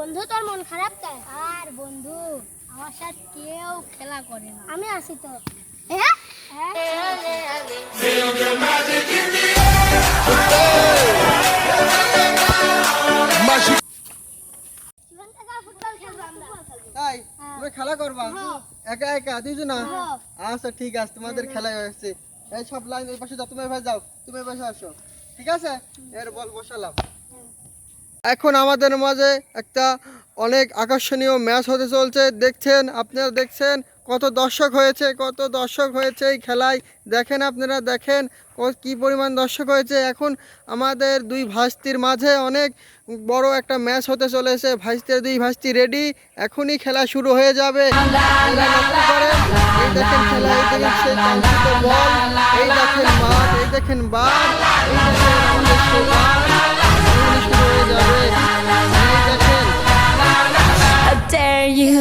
বন্ধু তোর মন খারাপ কেন? আর বন্ধু আমার সাথে কেউ খেলা করে না। আমি আসি তো। হ্যাঁ তাই তুমি খেলা করবা একা একা দুইজন না? আচ্ছা ঠিক আছে, তোমাদের খেলা হয়েছে। এই সব লাইন ওই পাশে যাও, তুমি এবার যাও, তুমি এবার আসো, ঠিক আছে? এর বল বসালাম। এখন আমাদের মাঝে একটা অনেক আকর্ষণীয় ম্যাচ হতে চলছে। দেখছেন, আপনারা দেখছেন কত দর্শক হয়েছে, কত দর্শক হয়েছে এই খেলায়। দেখেন, আপনারা দেখেন কি পরিমাণ দর্শক হয়েছে। এখন আমাদের দুই ভাস্তির মাঝে অনেক বড় একটা ম্যাচ হতে চলেছে। দুই ভাস্তি রেডি, এখনই খেলা শুরু হয়ে যাবে। লক্ষ্য করেন, এই দেখেন খেলা, এই দেখেন সেই কাঙ্ক্ষিত বল, এই দেখেন মাঠ, এই দেখেন বার, এই দেখেন আমাদের সেই বার, এখনই শুরু হয়ে যাবে। এই দেখেন How dare you?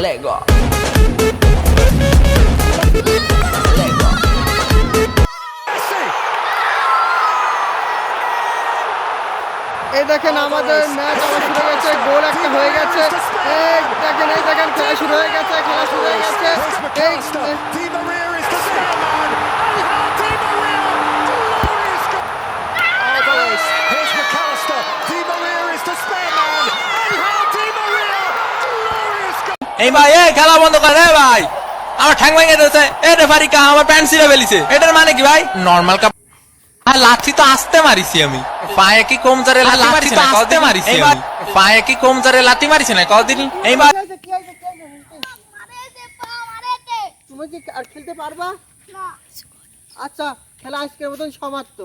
Let go. Let go. এই দেখেন আমাদের ম্যাচ আবার শুরু হয়ে গেছে, গোল একটা হয়ে গেছে। এই দেখেন, এই দেখেন খেলা শুরু হয়ে গেছে, খেলা শুরু হয়ে গেছে। এই Di Maria is the Sandman. Di Maria, glorious goal. Alvarez, here's McAllister. Di Maria is the Spareman. Di Maria, glorious goal. এই ভাই, এই খেলা বন্ধ করে রে ভাই, আমার ঠ্যাং ভেঙে দিয়েছে। এই রেফারি কা আমার প্যান্ট ছিঁড়ে ফেলিছে। এটার মানে কি ভাই? Normal cup. আর লাঠি তো আসতে মারিছি আমি, পায়ে কি কমজোরে লাঠি মারিছি না কদিন মারিছি আমি, পায়ে কি কমজোরে লাঠি মারিছি না কদিন। এই ভাই তুমি কি আর খেলতে পারবা? না। আচ্ছা, খেলা আজকের মতন সমাপ্ত।